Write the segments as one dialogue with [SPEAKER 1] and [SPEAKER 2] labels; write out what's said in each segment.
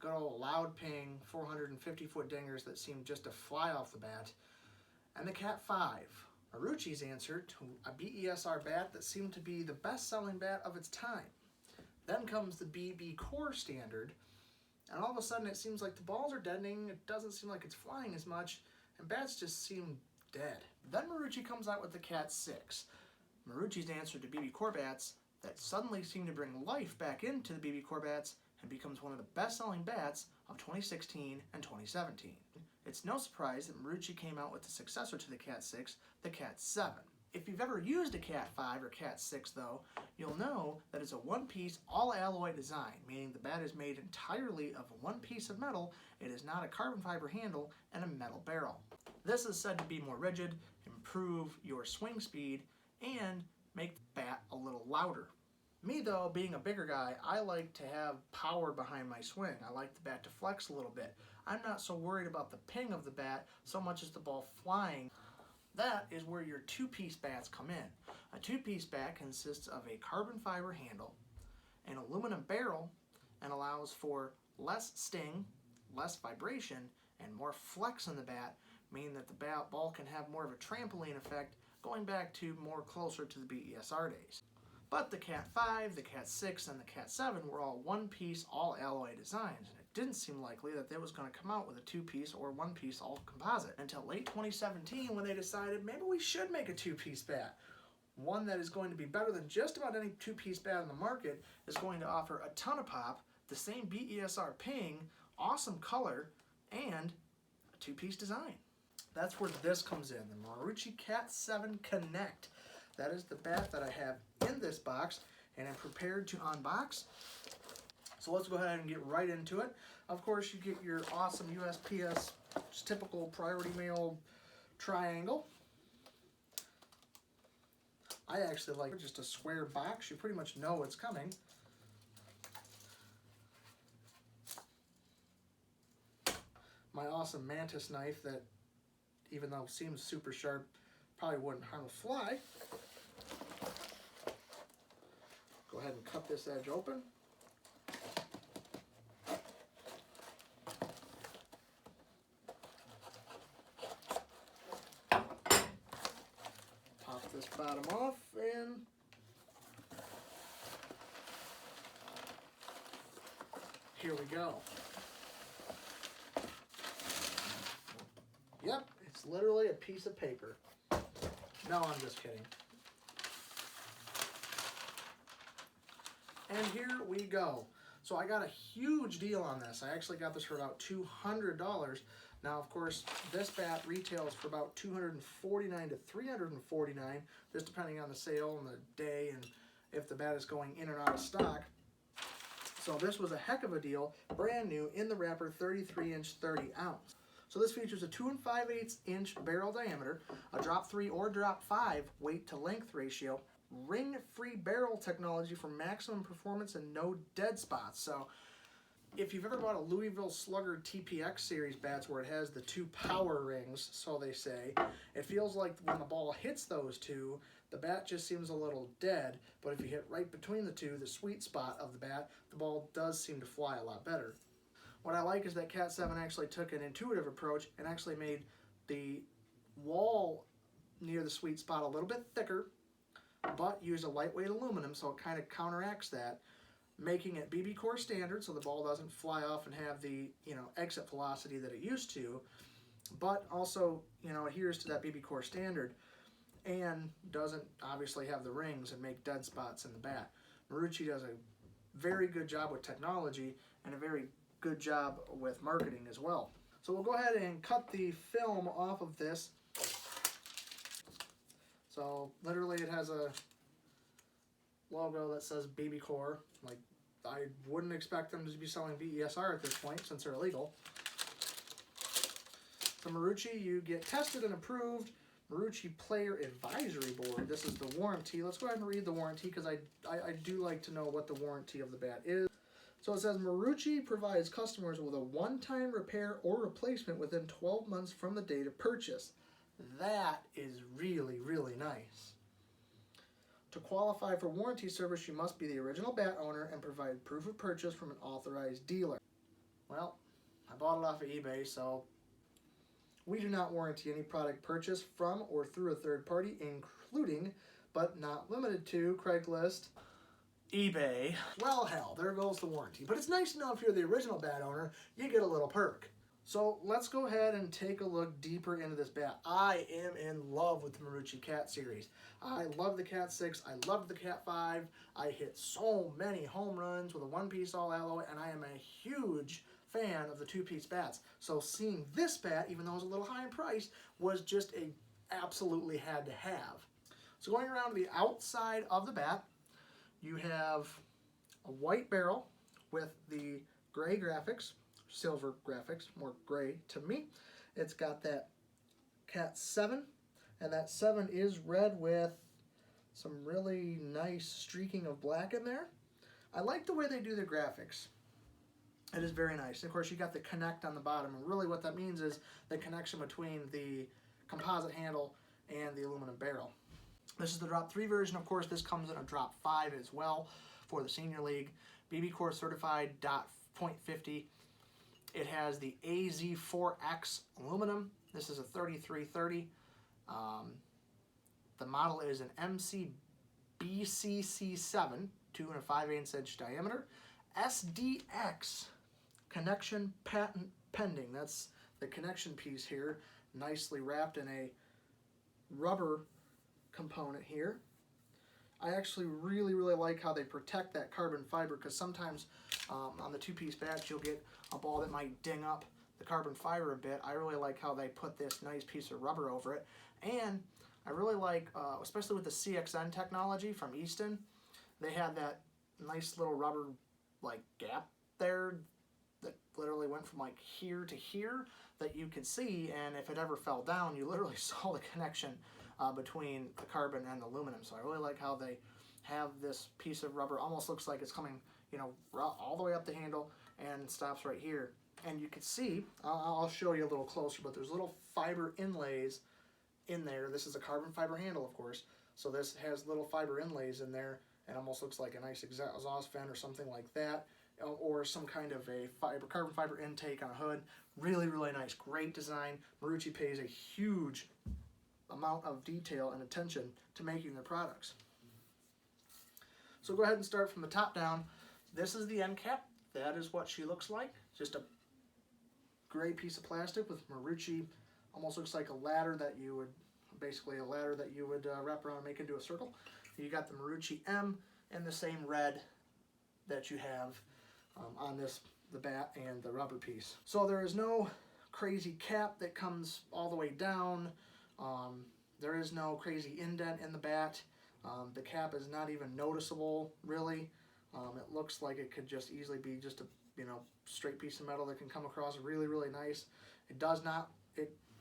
[SPEAKER 1] good old loud ping 450-foot dingers that seem just to fly off the bat, and the Cat 5, Marucci's answer to a BESR bat that seemed to be the best-selling bat of its time. Then comes the BBCOR standard, and all of a sudden it seems like the balls are deadening, it doesn't seem like it's flying as much, and bats just seem dead. Then Marucci comes out with the Cat 6, Marucci's answer to BBCOR bats that suddenly seem to bring life back into the BBCOR bats and becomes one of the best-selling bats of 2016 and 2017. It's no surprise that Marucci came out with the successor to the Cat 6, the Cat 7. If you've ever used a Cat 5 or Cat 6 though, you'll know that it's a one-piece all-alloy design, meaning the bat is made entirely of one piece of metal. It is not a carbon fiber handle and a metal barrel. This is said to be more rigid, improve your swing speed, and make the bat a little louder. Me though, being a bigger guy, I like to have power behind my swing. I like the bat to flex a little bit. I'm not so worried about the ping of the bat so much as the ball flying. That is where your two-piece bats come in. A two-piece bat consists of a carbon fiber handle, an aluminum barrel, and allows for less sting, less vibration, and more flex in the bat, meaning that the ball can have more of a trampoline effect, going back to more closer to the BESR days. But the Cat 5, the Cat 6, and the Cat 7 were all one-piece, all-alloy designs, and it didn't seem likely that they was going to come out with a two-piece or one-piece all-composite until late 2017 when they decided maybe we should make a two-piece bat. One that is going to be better than just about any two-piece bat on the market, is going to offer a ton of pop, the same BESR ping, awesome color, and a two-piece design. That's where this comes in, the Marucci Cat 7 Connect. That is the bat that I have in this box and I'm prepared to unbox. So let's go ahead and get right into it. Of course, you get your awesome USPS, just typical priority mail triangle. I actually like just a square box. You pretty much know what's coming. My awesome mantis knife that, even though it seems super sharp, probably wouldn't harm a fly. Go ahead and cut this edge open. Pop this bottom off and here we go. Yep, it's literally a piece of paper. No, I'm just kidding. And here we go. So I got a huge deal on this. I actually got this for about $200. Now, of course, this bat retails for about $249 to $349, just depending on the sale and the day and if the bat is going in and out of stock. So this was a heck of a deal, brand new, in the wrapper, 33-inch, 30-ounce. So this features a 2 5/8-inch barrel diameter, a drop 3 or drop 5 weight to length ratio, ring-free barrel technology for maximum performance and no dead spots. So if you've ever bought a Louisville Slugger TPX series bats where it has the 2 power rings, so they say, it feels like when the ball hits those two, the bat just seems a little dead, but if you hit right between the two, the sweet spot of the bat, the ball does seem to fly a lot better. What I like is that Cat 7 actually took an intuitive approach and actually made the wall near the sweet spot a little bit thicker, but used a lightweight aluminum, so it kind of counteracts that, making it BBCOR standard so the ball doesn't fly off and have the exit velocity that it used to, but also adheres to that BBCOR standard and doesn't obviously have the rings and make dead spots in the bat. Marucci does a very good job with technology and a very good job with marketing as well. So we'll go ahead and cut the film off of this. So literally it has a logo that says BBCOR. Like, I wouldn't expect them to be selling BESR at this point since they're illegal. From Marucci, you get tested and approved Marucci Player Advisory Board. This is the warranty. Let's go ahead and read the warranty because I do like to know what the warranty of the bat is. So it says, Marucci provides customers with a one-time repair or replacement within 12 months from the date of purchase. That is really, really nice. To qualify for warranty service, you must be the original bat owner and provide proof of purchase from an authorized dealer. Well, I bought it off of eBay, so we do not warranty any product purchased from or through a third party, including, but not limited to, Craigslist, eBay. Well, hell, there goes the warranty. But it's nice to know if you're the original bat owner, you get a little perk. So let's go ahead and take a look deeper into this bat. I am in love with the Marucci Cat series. I love the Cat 6. I loved the Cat 5. I hit so many home runs with a one-piece all-alloy, and I am a huge fan of the two-piece bats. So seeing this bat, even though it was a little high in price, was just a absolutely had to have. So going around to the outside of the bat, you have a white barrel with the gray graphics, silver graphics, more gray to me. It's got that Cat 7, and that 7 is red with some really nice streaking of black in there. I like the way they do the graphics. It is very nice. Of course, you got the connect on the bottom, and really what that means is the connection between the composite handle and the aluminum barrel. This is the drop 3 version. Of course, this comes in a drop 5 as well for the Senior League. BBCOR certified .50. It has the AZ4X aluminum. This is a 3330. The model is an MCBCC7, 2 5/8 inch diameter. SDX, connection patent pending. That's the connection piece here, nicely wrapped in a rubber component here. I actually really like how they protect that carbon fiber, because sometimes on the two-piece bats you'll get a ball that might ding up the carbon fiber a bit. I really like how they put this nice piece of rubber over it, and I really like, especially with the CXN technology from Easton, they had that nice little rubber like gap there that literally went from like here to here that you could see, and if it ever fell down, you literally saw the connection between the carbon and the aluminum. So I really like how they have this piece of rubber, almost looks like it's coming, you know, all the way up the handle and stops right here. And you can see, I'll show you a little closer, but there's little fiber inlays in there. This is a carbon fiber handle, of course, so this has little fiber inlays in there, and almost looks like a nice exhaust vent or something like that, or some kind of a carbon fiber intake on a hood. Really nice, great design. Marucci pays a huge amount of detail and attention to making their products. So go ahead and start from the top down. This is the end cap. That is what she looks like. Just a gray piece of plastic with Marucci. Almost looks like a ladder that you would, basically a ladder that you would wrap around and make into a circle. You got the Marucci M in the same red that you have on the bat and the rubber piece. So there is no crazy cap that comes all the way down. There is no crazy indent in the bat. The cap is not even noticeable, really. It looks like it could just easily be just a straight piece of metal that can come across really nice. It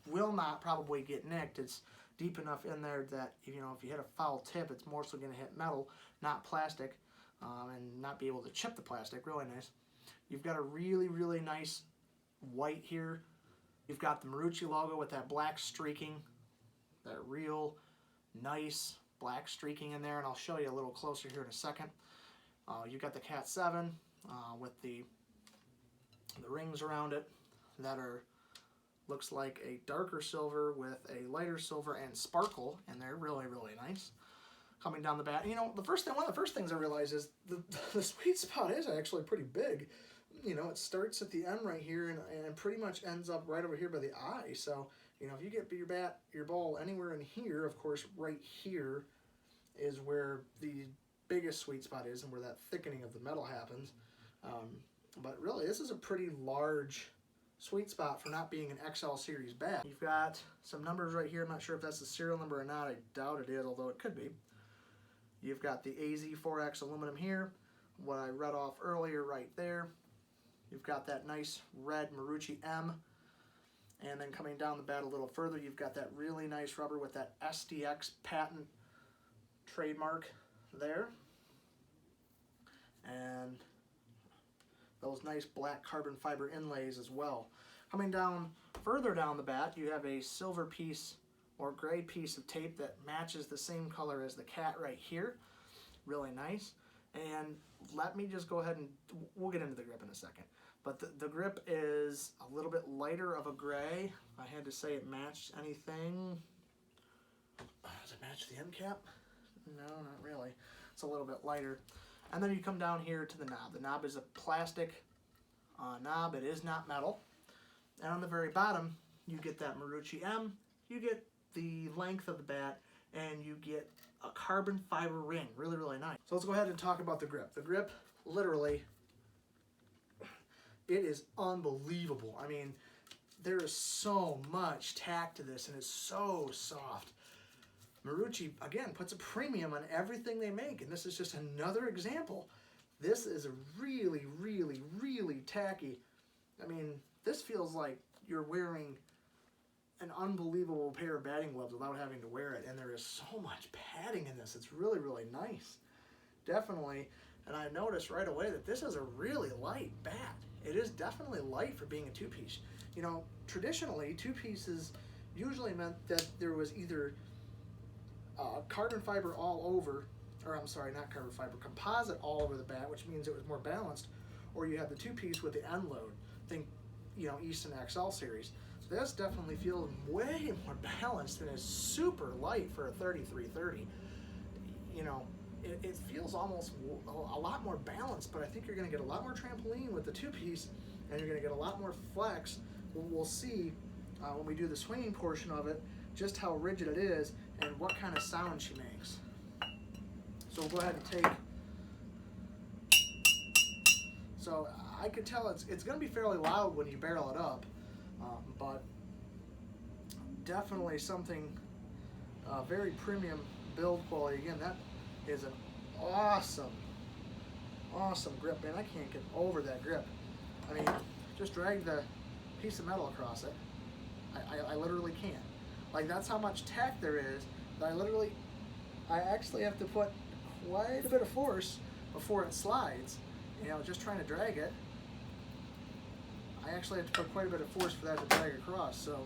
[SPEAKER 1] will not probably get nicked. It's deep enough in there that if you hit a foul tip, it's more so going to hit metal, not plastic, and not be able to chip the plastic. Really nice. You've got a really nice white here. You've got the Marucci logo with that black streaking, that real nice black streaking in there, and I'll show you a little closer here in a second. You've got the Cat 7 with the rings around it that looks like a darker silver with a lighter silver and sparkle, and they're really nice. Coming down the bat, one of the first things I realized is the sweet spot is actually pretty big. It starts at the end right here and pretty much ends up right over here by the eye. So, if you get your ball anywhere in here, of course, right here is where the biggest sweet spot is and where that thickening of the metal happens. But really, this is a pretty large sweet spot for not being an XL series bat. You've got some numbers right here. I'm not sure if that's the serial number or not. I doubt it is, although it could be. You've got the AZ4X aluminum here, what I read off earlier right there. You've got that nice red Marucci M. And then coming down the bat a little further, you've got that really nice rubber with that SDX patent trademark there. And those nice black carbon fiber inlays as well. Coming down further down the bat, you have a silver piece or gray piece of tape that matches the same color as the cat right here. Really nice. And let me just go ahead and we'll get into the grip in a second. But the grip is a little bit lighter of a gray. If I had to say it matched anything, does it match the end cap? No, not really. It's a little bit lighter. And then you come down here to the knob. The knob is a plastic knob. It is not metal. And on the very bottom, you get that Marucci M. You get the length of the bat, and you get a carbon fiber ring. Really, really nice. So let's go ahead and talk about the grip. The grip, literally, it is unbelievable. I mean, there is so much tack to this, and it's so soft. Marucci, again, puts a premium on everything they make, and this is just another example. This is a really, really, really tacky. I mean, this feels like you're wearing an unbelievable pair of batting gloves without having to wear it, and there is so much padding in this. It's really, really nice. Definitely, and I noticed right away that this is a really light bat. It is definitely light for being a two-piece. You know, traditionally, two-pieces usually meant that there was either carbon fiber all over, or I'm sorry, not carbon fiber, composite all over the bat, which means it was more balanced, or you have the two-piece with the end load. Think, you know, Easton XL series. This definitely feels way more balanced and is super light for a 3330. You know, it feels almost a lot more balanced, but I think you're going to get a lot more trampoline with the two-piece, and you're going to get a lot more flex. We'll see when we do the swinging portion of it just how rigid it is and what kind of sound she makes. So we'll go ahead and take. So I could tell it's going to be fairly loud when you barrel it up, but definitely something very premium build quality. Again, that is an awesome grip, man. I can't get over that grip. I mean, just drag the piece of metal across it. I literally can't. Like, that's how much tack there is that I actually have to put quite a bit of force before it slides. You know, just trying to drag it, I actually have to put quite a bit of force for that to drag across. So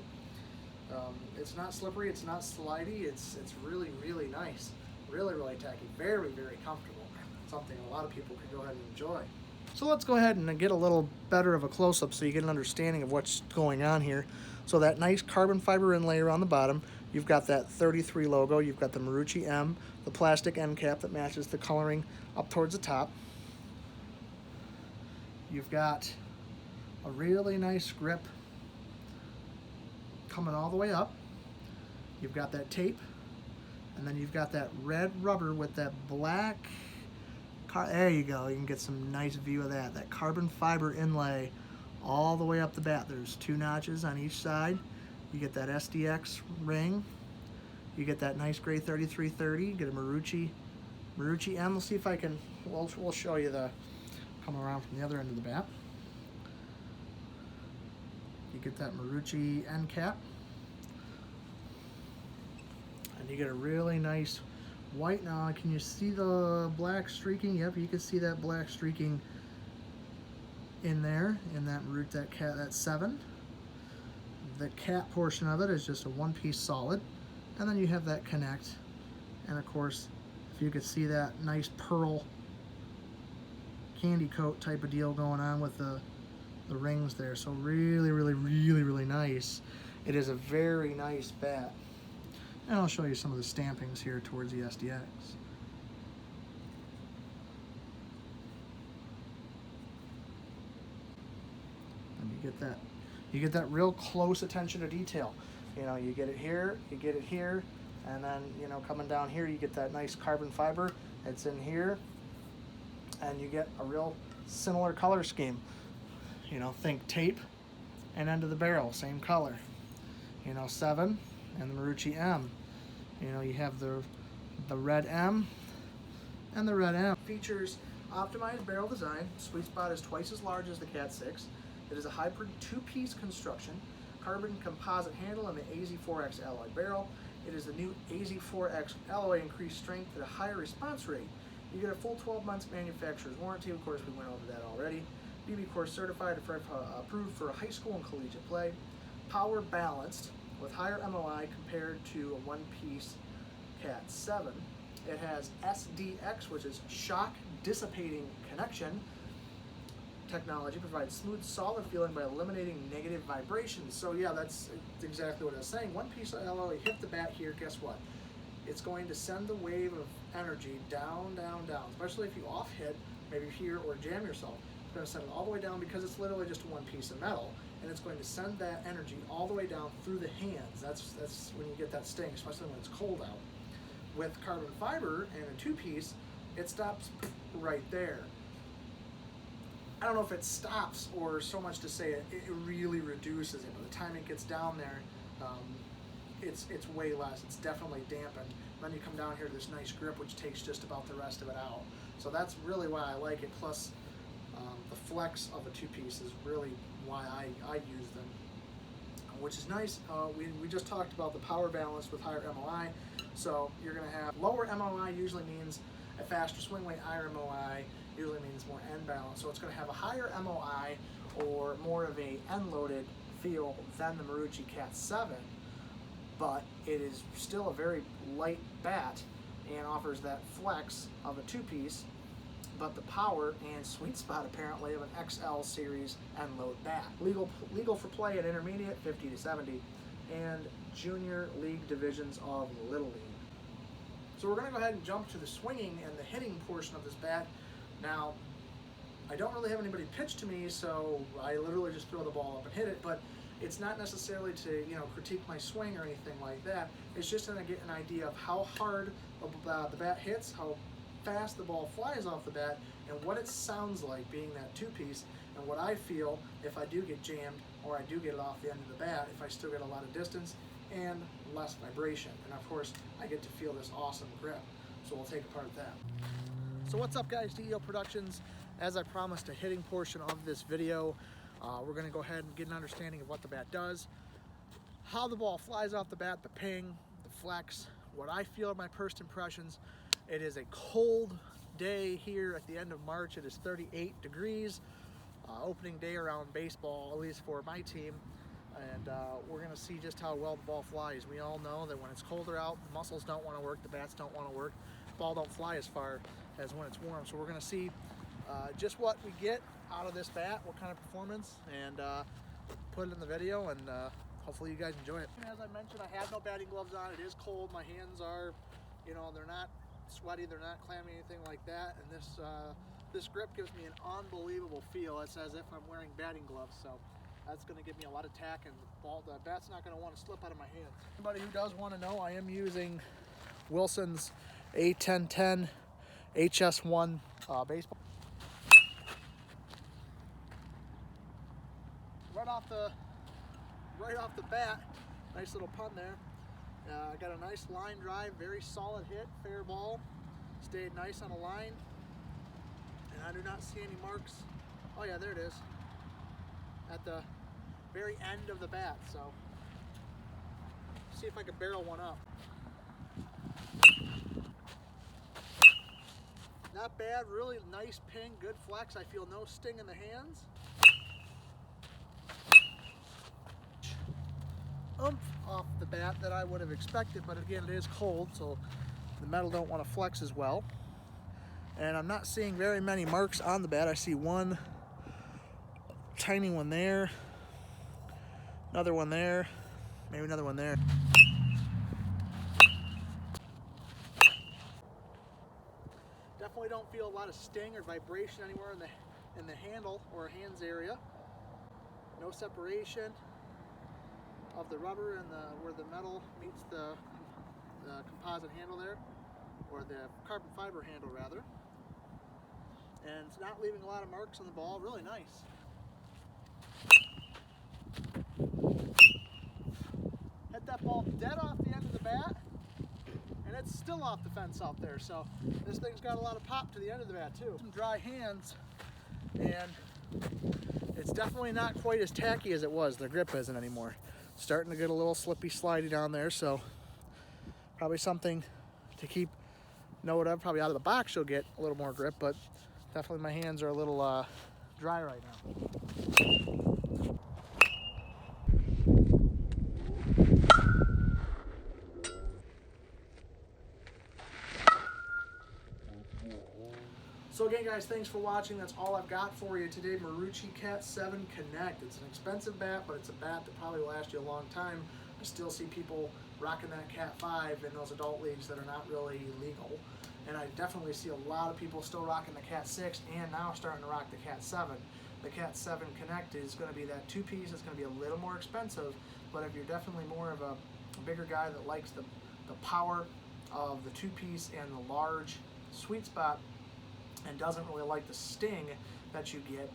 [SPEAKER 1] it's not slippery, it's not slidey, it's really, really nice. Really, really tacky. Very, very comfortable. Something a lot of people can go ahead and enjoy. So let's go ahead and get a little better of a close-up so you get an understanding of what's going on here. So that nice carbon fiber inlay on the bottom, you've got that 33 logo, you've got the Marucci M, the plastic end cap that matches the coloring up towards the top. You've got a really nice grip coming all the way up. You've got that tape, and then you've got that red rubber with that black, there you go, you can get some nice view of that. That carbon fiber inlay all the way up the bat. There's 2 notches on each side. You get that SDX ring. You get that nice gray 3330. You get a Marucci M. We'll see if I can, we'll show you the, come around from the other end of the bat. You get that Marucci end cap. And you get a really nice white. Now, can you see the black streaking? Yep, you can see that black streaking in there, in that that 7. The cap portion of it is just a one-piece solid. And then you have that connect. And of course, if you could see that nice pearl candy coat type of deal going on with the rings there. So really, really, really, really nice. It is a very nice bat. And I'll show you some of the stampings here towards the SDX. And you get that real close attention to detail. You know, you get it here, and then, you know, coming down here, you get that nice carbon fiber. It's in here, and you get a real similar color scheme. You know, think tape and end of the barrel, same color. You know, 7 and the Marucci M. You know, you have the red M and the red M. Features optimized barrel design. Sweet spot is twice as large as the Cat 6. It is a hybrid 2-piece construction. Carbon composite handle and the AZ4X alloy barrel. It is the new AZ4X alloy increased strength at a higher response rate. You get a full 12 months manufacturer's warranty. Of course, we went over that already. BBCOR certified, approved for high school and collegiate play. Power balanced with higher MOI compared to a one-piece Cat 7. It has SDX, which is shock dissipating connection technology provides smooth, solid feeling by eliminating negative vibrations. So yeah, that's exactly what I was saying. One piece of alloy hit the bat here, guess what? It's going to send the wave of energy down, down, down, especially if you off hit, maybe here, or jam yourself. It's going to send it all the way down because it's literally just one piece of metal, and it's going to send that energy all the way down through the hands. That's when you get that sting, especially when it's cold out. With carbon fiber and a two-piece, it stops right there. I don't know if it stops or so much to say it really reduces it. By the time it gets down there, it's way less. It's definitely dampened. Then you come down here to this nice grip, which takes just about the rest of it out. So that's really why I like it. Plus, the flex of a two-piece is really why I use them, which is nice. We just talked about the power balance with higher MOI. So you're going to have lower MOI usually means a faster swing weight, higher MOI usually means more end balance. So it's going to have a higher MOI or more of a end-loaded feel than the Marucci Cat 7, but it is still a very light bat and offers that flex of a two-piece, but the power and sweet spot apparently of an XL series end-load bat. Legal for play at intermediate, 50 to 70, and junior league divisions of Little League. So we're going to go ahead and jump to the swinging and the hitting portion of this bat. Now, I don't really have anybody pitch to me, so I literally just throw the ball up and hit it, but it's not necessarily to, critique my swing or anything like that. It's just to get an idea of how hard the bat hits, how fast the ball flies off the bat, and what it sounds like being that two-piece, and what I feel if I do get jammed or I do get it off the end of the bat, if I still get a lot of distance and less vibration. And of course, I get to feel this awesome grip. So we'll take apart that. So what's up, guys? DEO Productions. As I promised, a hitting portion of this video. We're going to go ahead and get an understanding of what the bat does, how the ball flies off the bat, the ping, the flex, what I feel are my first impressions. It is a cold day here at the end of March. It is 38 degrees, opening day around baseball, at least for my team. And we're going to see just how well the ball flies. We all know that when it's colder out, the muscles don't want to work, the bats don't want to work, the ball don't fly as far as when it's warm. So we're going to see just what we get out of this bat, what kind of performance, and put it in the video, and hopefully you guys enjoy it. As I mentioned, I have no batting gloves on. It is cold. My hands are, they're not sweaty, they're not clammy, anything like that. And this grip gives me an unbelievable feel. It's as if I'm wearing batting gloves. So that's going to give me a lot of tack, and the bat's not going to want to slip out of my hands. Anybody who does want to know, I am using Wilson's A1010 HS1 baseball. Right off the bat, nice little pun there. I got a nice line drive, very solid hit, fair ball, stayed nice on a line, and I do not see any marks. Oh yeah, there it is, at the very end of the bat. So see if I can barrel one up. Not bad, really nice ping, good flex. I feel no sting in the hands. Oomph off the bat that I would have expected, but again, it is cold, so the metal don't want to flex as well. And I'm not seeing very many marks on the bat. I see one tiny one there, another one there, maybe another one there. Definitely don't feel a lot of sting or vibration anywhere in the handle or hands area. No separation of the rubber and where the metal meets the composite handle there, or the carbon fiber handle rather. And it's not leaving a lot of marks on the ball. Really nice. Hit that ball dead off the end of the bat, and it's still off the fence out there. So this thing's got a lot of pop to the end of the bat too. Some dry hands, and it's definitely not quite as tacky as it was. The grip isn't anymore. Starting to get a little slippy, slidey down there, so probably something to keep note of. Probably out of the box you'll get a little more grip, but definitely my hands are a little dry right now. So So again, guys, thanks for watching. That's all I've got for you today. Marucci Cat 7 Connect. It's an expensive bat, but it's a bat that probably will last you a long time. I still see people rocking that Cat 5 in those adult leagues that are not really legal. And I definitely see a lot of people still rocking the Cat 6 and now starting to rock the Cat 7. The Cat 7 Connect is going to be that two-piece. It's going to be a little more expensive, but if you're definitely more of a bigger guy that likes the power of the two-piece and the large sweet spot and doesn't really like the sting that you get,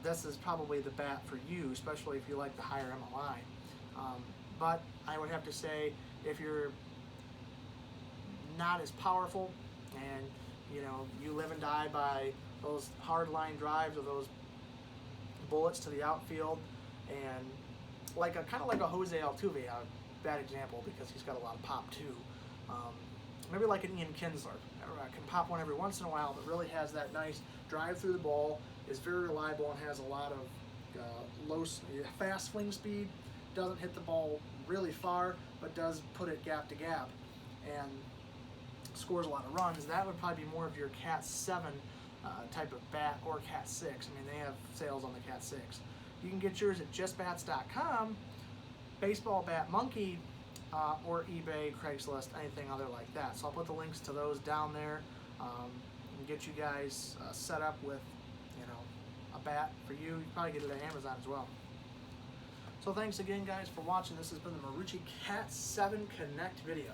[SPEAKER 1] this is probably the bat for you, especially if you like the higher MLI. But I would have to say, if you're not as powerful and you live and die by those hard line drives or those bullets to the outfield, and kind of like a Jose Altuve, a bad example because he's got a lot of pop too. Maybe like an Ian Kinsler, can pop one every once in a while, but really has that nice drive through the ball, is very reliable, and has a lot of fast swing speed. Doesn't hit the ball really far, but does put it gap to gap, and scores a lot of runs. That would probably be more of your Cat 7 type of bat, or Cat 6. I mean, they have sales on the Cat 6. You can get yours at justbats.com, Baseball Bat Monkey, or eBay, Craigslist, anything other like that. So I'll put the links to those down there and get you guys set up with a bat for you. You can probably get it at Amazon as well. So thanks again, guys, for watching. This has been the Marucci Cat 7 Connect video.